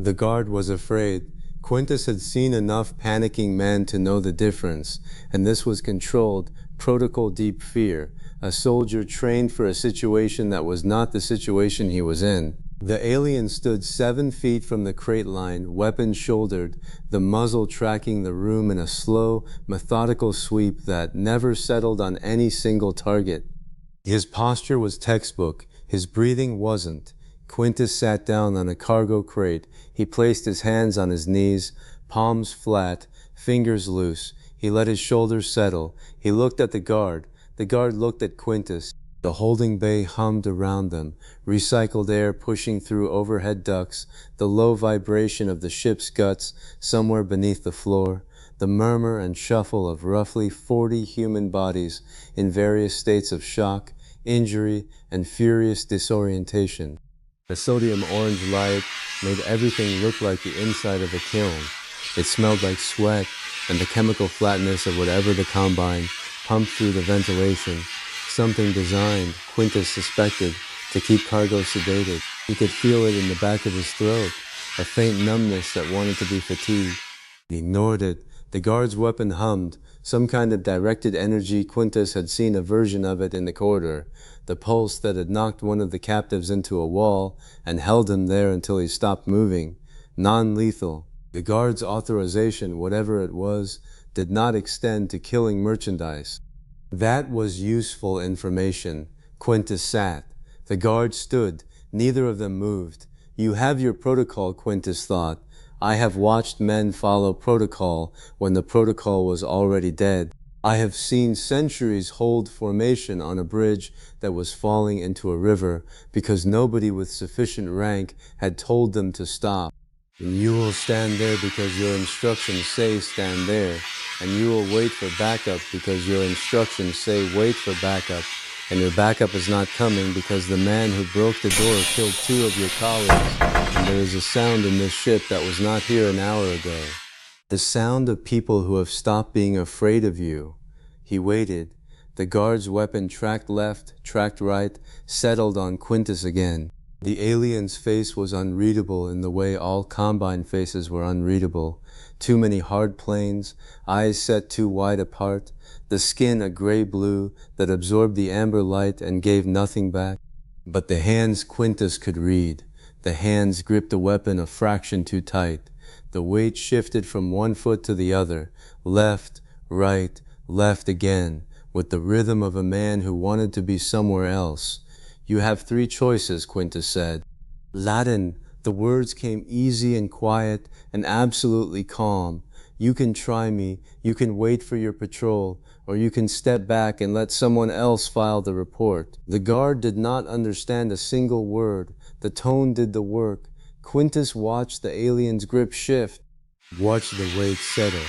The guard was afraid. Quintus had seen enough panicking men to know the difference, and this was controlled, protocol deep fear, a soldier trained for a situation that was not the situation he was in. The alien stood 7 feet from the crate line, weapon shouldered, the muzzle tracking the room in a slow, methodical sweep that never settled on any single target. His posture was textbook, his breathing wasn't. Quintus sat down on a cargo crate. He placed his hands on his knees, palms flat, fingers loose. He let his shoulders settle. He looked at the guard. The guard looked at Quintus. The holding bay hummed around them, recycled air pushing through overhead ducts, the low vibration of the ship's guts somewhere beneath the floor, the murmur and shuffle of roughly 40 human bodies in various states of shock, injury, and furious disorientation. The sodium orange light made everything look like the inside of a kiln. It smelled like sweat and the chemical flatness of whatever the combine pumped through the ventilation. Something designed, Quintus suspected, to keep cargo sedated. He could feel it in the back of his throat, a faint numbness that wanted to be fatigued. He ignored it. The guard's weapon hummed, some kind of directed energy. Quintus had seen a version of it in the corridor, the pulse that had knocked one of the captives into a wall and held him there until he stopped moving. Non-lethal. The guard's authorization, whatever it was, did not extend to killing merchandise. That was useful information. Quintus sat. The guard stood. Neither of them moved. You have your protocol, Quintus thought. I have watched men follow protocol when the protocol was already dead. I have seen centuries hold formation on a bridge that was falling into a river because nobody with sufficient rank had told them to stop. And you will stand there because your instructions say stand there. And you will wait for backup because your instructions say wait for backup. And your backup is not coming because the man who broke the door killed 2 of your colleagues. And there is a sound in this ship that was not here an hour ago. The sound of people who have stopped being afraid of you. He waited. The guard's weapon tracked left, tracked right, settled on Quintus again. The alien's face was unreadable in the way all combine faces were unreadable. Too many hard planes, eyes set too wide apart, the skin a gray blue that absorbed the amber light and gave nothing back. But the hands Quintus could read. The hands gripped the weapon a fraction too tight. The weight shifted from one foot to the other, left, right, left again, with the rhythm of a man who wanted to be somewhere else. You have 3 choices, Quintus said. Latin. The words came easy and quiet and absolutely calm. You can try me, you can wait for your patrol, or you can step back and let someone else file the report. The guard did not understand a single word. The tone did the work. Quintus watched the alien's grip shift. Watch the weight settle.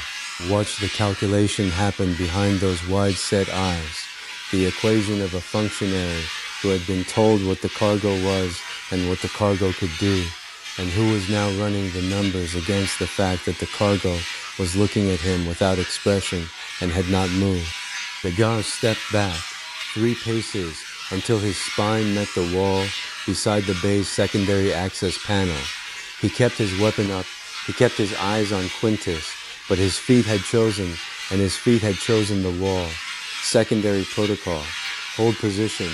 Watch the calculation happen behind those wide-set eyes. The equation of a functionary who had been told what the cargo was and what the cargo could do, and who was now running the numbers against the fact that the cargo was looking at him without expression and had not moved. The guard stepped back 3 paces until his spine met the wall beside the bay's secondary access panel. He kept his weapon up. He kept his eyes on Quintus, but his feet had chosen, and his feet had chosen the wall. Secondary protocol. Hold position.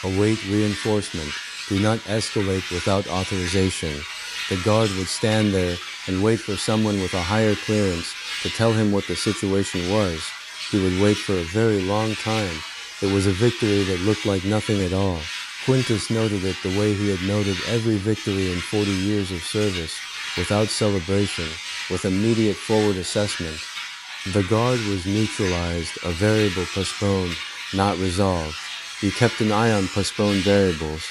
Await reinforcement. Do not escalate without authorization. The guard would stand there and wait for someone with a higher clearance to tell him what the situation was. He would wait for a very long time. It was a victory that looked like nothing at all. Quintus noted it the way he had noted every victory in 40 years of service, without celebration, with immediate forward assessment. The guard was neutralized, a variable postponed, not resolved. He kept an eye on postponed variables.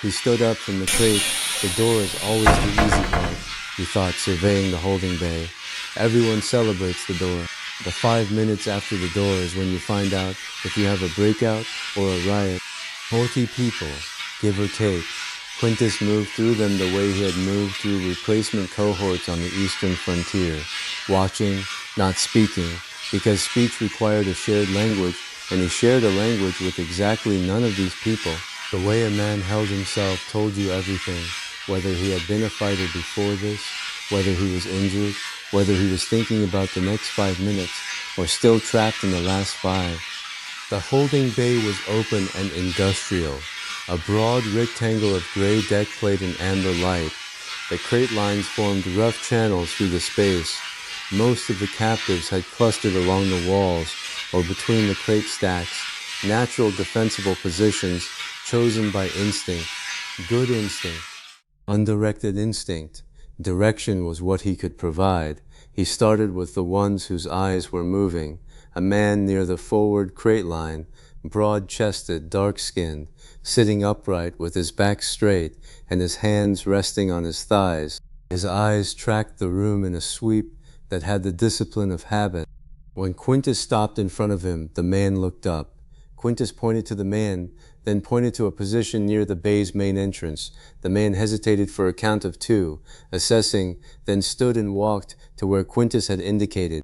He stood up from the crate. The door is always the easy part, he thought, surveying the holding bay. Everyone celebrates the door. The 5 minutes after the door is when you find out if you have a breakout or a riot. 40 people, give or take. Quintus moved through them the way he had moved through replacement cohorts on the eastern frontier, watching, not speaking, because speech required a shared language, and he shared a language with exactly none of these people. The way a man held himself told you everything. Whether he had been a fighter before this, whether he was injured, whether he was thinking about the next 5 minutes, or still trapped in the last 5. The holding bay was open and industrial, a broad rectangle of gray deck plate and amber light. The crate lines formed rough channels through the space. Most of the captives had clustered along the walls or between the crate stacks, natural defensible positions chosen by instinct, good instinct, undirected instinct. Direction was what he could provide. He started with the ones whose eyes were moving. A man near the forward crate line, broad-chested, dark-skinned, sitting upright with his back straight and his hands resting on his thighs. His eyes tracked the room in a sweep that had the discipline of habit. When Quintus stopped in front of him, the man looked up. Quintus pointed to the man, then pointed to a position near the bay's main entrance. The man hesitated for a count of 2, assessing, then stood and walked to where Quintus had indicated.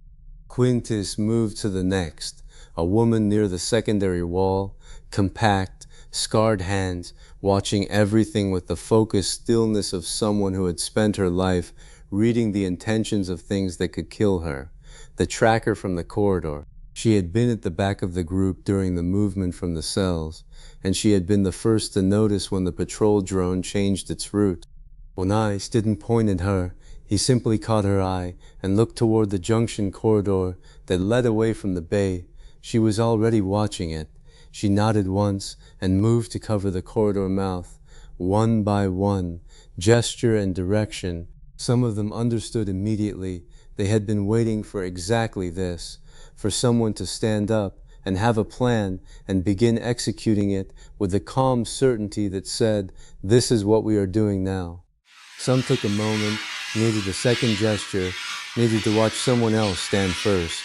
Quintus moved to the next, a woman near the secondary wall, compact, scarred hands, watching everything with the focused stillness of someone who had spent her life reading the intentions of things that could kill her. The tracker from the corridor. She had been at the back of the group during the movement from the cells, and she had been the first to notice when the patrol drone changed its route. When Ice didn't point at her, he simply caught her eye and looked toward the junction corridor that led away from the bay. She was already watching it. She nodded once and moved to cover the corridor mouth. One by one, gesture and direction. Some of them understood immediately. They had been waiting for exactly this, for someone to stand up and have a plan and begin executing it with the calm certainty that said, "This is what we are doing now." Some took a moment, needed a second gesture, needed to watch someone else stand first.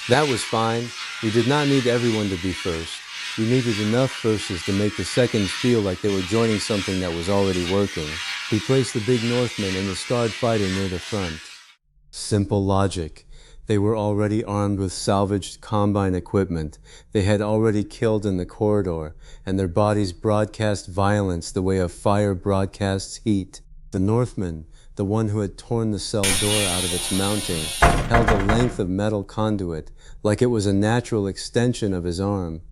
That was fine. You did not need everyone to be first. You needed enough firsts to make the seconds feel like they were joining something that was already working. He placed the big Northman and the scarred fighter near the front. Simple logic. They were already armed with salvaged combine equipment. They had already killed in the corridor, and their bodies broadcast violence the way a fire broadcasts heat. The Northman, the one who had torn the cell door out of its mounting, held a length of metal conduit, like it was a natural extension of his arm.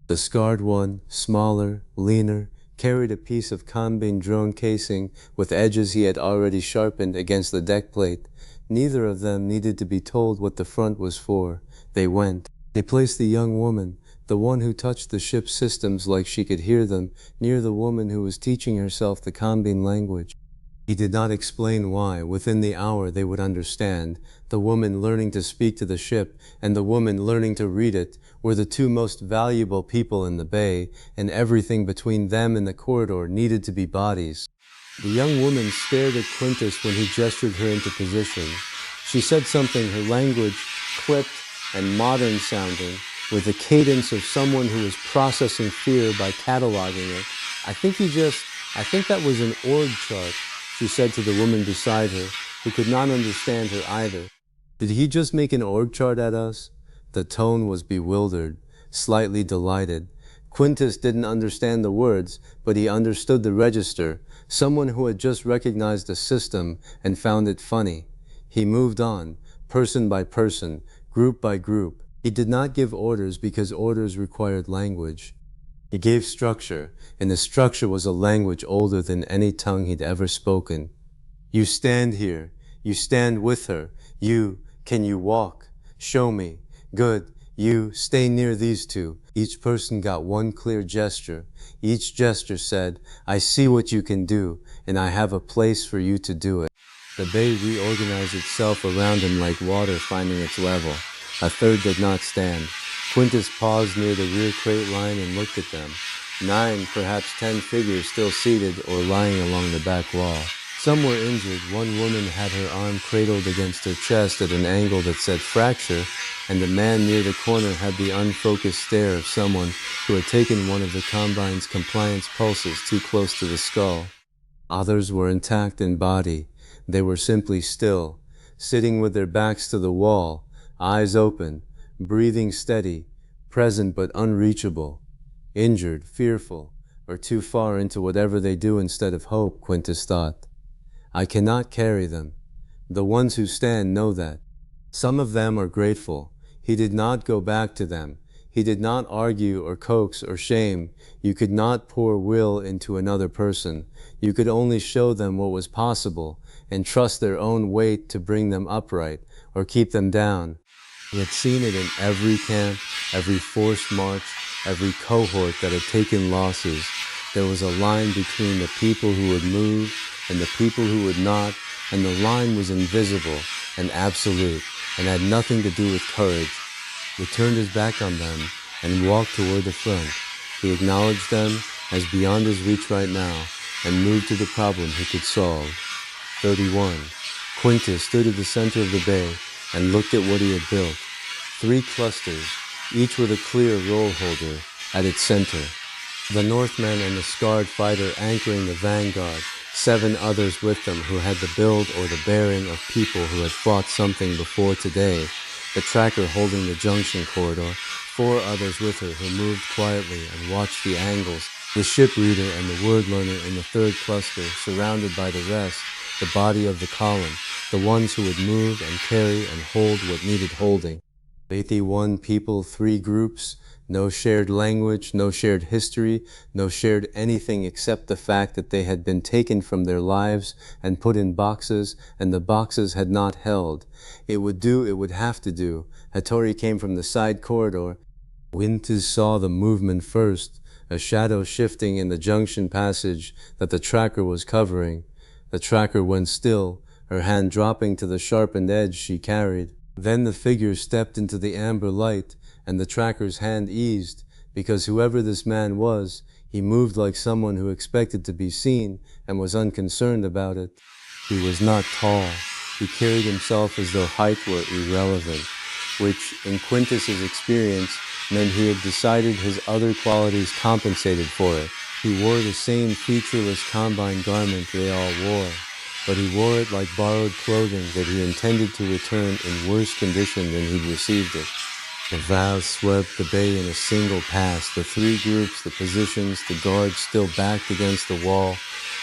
The scarred one, smaller, leaner, carried a piece of combine drone casing with edges he had already sharpened against the deck plate. Neither of them needed to be told what the front was for. They went. They placed the young woman, the one who touched the ship's systems like she could hear them, near the woman who was teaching herself the combine language. He did not explain why. Within the hour they would understand. The woman learning to speak to the ship and the woman learning to read it were the two most valuable people in the bay, and everything between them and the corridor needed to be bodies. The young woman stared at Quintus when he gestured her into position. She said something, her language clipped and modern sounding, with the cadence of someone who was processing fear by cataloging it. I think that was an org chart, she said to the woman beside her, who could not understand her either. Did he just make an org chart at us? The tone was bewildered, slightly delighted. Quintus didn't understand the words, but he understood the register, someone who had just recognized a system and found it funny. He moved on, person by person, group by group. He did not give orders because orders required language. He gave structure, and the structure was a language older than any tongue he'd ever spoken. You stand here. You stand with her. Can you walk? Show me. Good. You, stay near these two. Each person got one clear gesture. Each gesture said, I see what you can do, and I have a place for you to do it. The bay reorganized itself around him like water finding its level. A third did not stand. Quintus paused near the rear crate line and looked at them. 9, perhaps 10 figures still seated or lying along the back wall. Some were injured. One woman had her arm cradled against her chest at an angle that said fracture, and the man near the corner had the unfocused stare of someone who had taken one of the combine's compliance pulses too close to the skull. Others were intact in body. They were simply still, sitting with their backs to the wall, eyes open, breathing steady, present but unreachable, injured, fearful, or too far into whatever they do instead of hope, Quintus thought. I cannot carry them. The ones who stand know that. Some of them are grateful. He did not go back to them. He did not argue or coax or shame. You could not pour will into another person. You could only show them what was possible and trust their own weight to bring them upright or keep them down. He had seen it in every camp, every forced march, every cohort that had taken losses. There was a line between the people who would move and the people who would not, and the line was invisible and absolute and had nothing to do with courage. He turned his back on them and walked toward the front. He acknowledged them as beyond his reach right now and moved to the problem he could solve. 31. Quintus stood at the center of the bay and looked at what he had built. 3 clusters, each with a clear roll holder at its center. The Northman and the scarred fighter anchoring the vanguard, 7 others with them who had the build or the bearing of people who had fought something before today. The tracker holding the junction corridor, 4 others with her who moved quietly and watched the angles. The ship reader and the word learner in the 3rd cluster, surrounded by the rest, the body of the column, the ones who would move and carry and hold what needed holding. 81 people, 3 groups, no shared language, no shared history, no shared anything except the fact that they had been taken from their lives and put in boxes, and the boxes had not held. It would do, it would have to do. Hattori came from the side corridor. Quintus saw the movement first, a shadow shifting in the junction passage that the tracker was covering. The tracker went still, her hand dropping to the sharpened edge she carried. Then the figure stepped into the amber light, and the tracker's hand eased, because whoever this man was, he moved like someone who expected to be seen and was unconcerned about it. He was not tall. He carried himself as though height were irrelevant, which, in Quintus's experience, meant he had decided his other qualities compensated for it. He wore the same featureless combine garment they all wore, but he wore it like borrowed clothing that he intended to return in worse condition than he'd received it. The valves swept the bay in a single pass, the 3 groups, the positions, the guards still backed against the wall,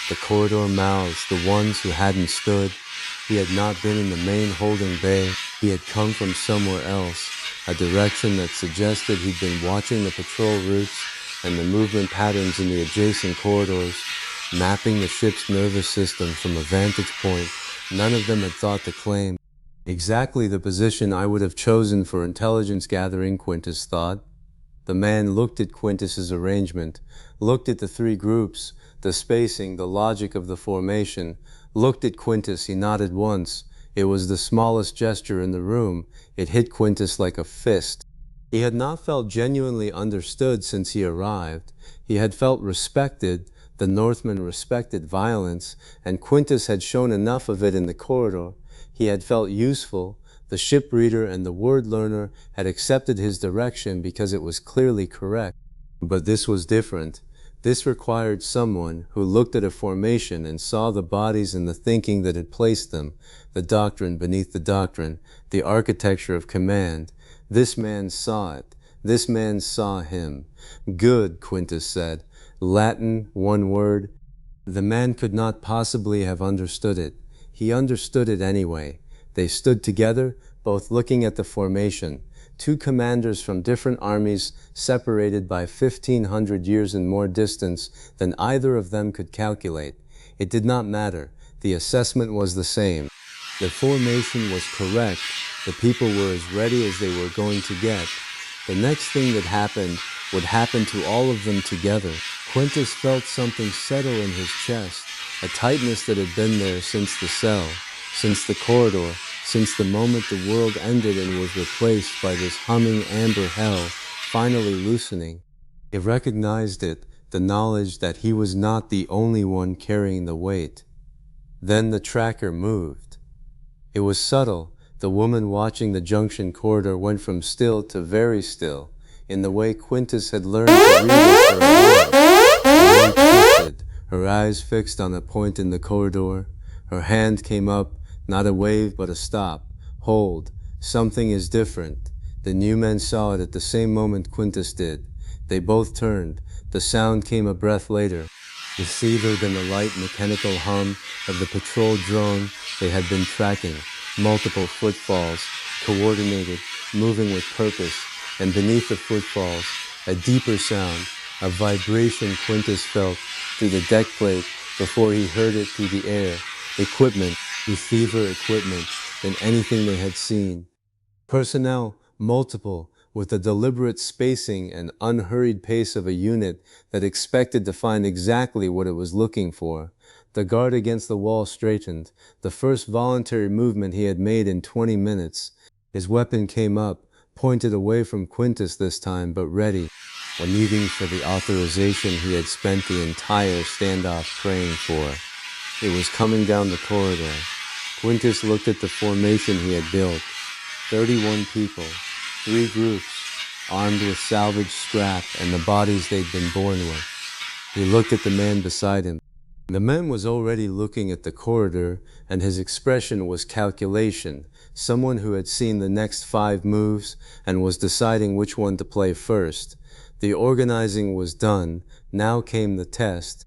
the corridor mouths, the ones who hadn't stood. He had not been in the main holding bay. He had come from somewhere else, a direction that suggested he'd been watching the patrol routes and the movement patterns in the adjacent corridors, mapping the ship's nervous system from a vantage point none of them had thought to claim. Exactly the position I would have chosen for intelligence gathering, Quintus thought. The man looked at Quintus's arrangement, looked at the 3 groups, the spacing, the logic of the formation, looked at Quintus. He nodded once. It was the smallest gesture in the room. It hit Quintus like a fist. He had not felt genuinely understood since he arrived. He had felt respected. The Northman respected violence, and Quintus had shown enough of it in the corridor. He had felt useful. The ship reader and the word learner had accepted his direction because it was clearly correct. But this was different. This required someone who looked at a formation and saw the bodies and the thinking that had placed them, the doctrine beneath the doctrine, the architecture of command. This man saw it. This man saw him. Good, Quintus said. Latin, 1 word. The man could not possibly have understood it. He understood it anyway. They stood together, both looking at the formation. 2 commanders from different armies, separated by 1,500 years and more distance than either of them could calculate. It did not matter. The assessment was the same. The formation was correct. The people were as ready as they were going to get. The next thing that happened would happen to all of them together. Quintus felt something settle in his chest, a tightness that had been there since the cell, since the corridor, since the moment the world ended and was replaced by this humming amber hell, finally loosening. He recognized it, the knowledge that he was not the only one carrying the weight. Then the tracker moved. It was subtle. The woman watching the junction corridor went from still to very still, in the way Quintus had learned to read it for a while. Her light shifted, her eyes fixed on a point in the corridor. Her hand came up, not a wave but a stop. Hold. Something is different. The new men saw it at the same moment Quintus did. They both turned. The sound came a breath later. receiver than the light mechanical hum of the patrol drone they had been tracking. Multiple footfalls, coordinated, moving with purpose, and beneath the footfalls, a deeper sound, a vibration Quintus felt through the deck plate before he heard it through the air. Equipment, receiver equipment, than anything they had seen. Personnel, multiple, with the deliberate spacing and unhurried pace of a unit that expected to find exactly what it was looking for. The guard against the wall straightened, the first voluntary movement he had made in 20 minutes. His weapon came up, pointed away from Quintus this time, but ready, waiting for the authorization he had spent the entire standoff praying for. It was coming down the corridor. Quintus looked at the formation he had built. 31 people, 3 groups, armed with salvaged scrap and the bodies they'd been born with. He looked at the man beside him. The man was already looking at the corridor, and his expression was calculation, someone who had seen the next 5 moves and was deciding which one to play first. The organizing was done. Now came the test.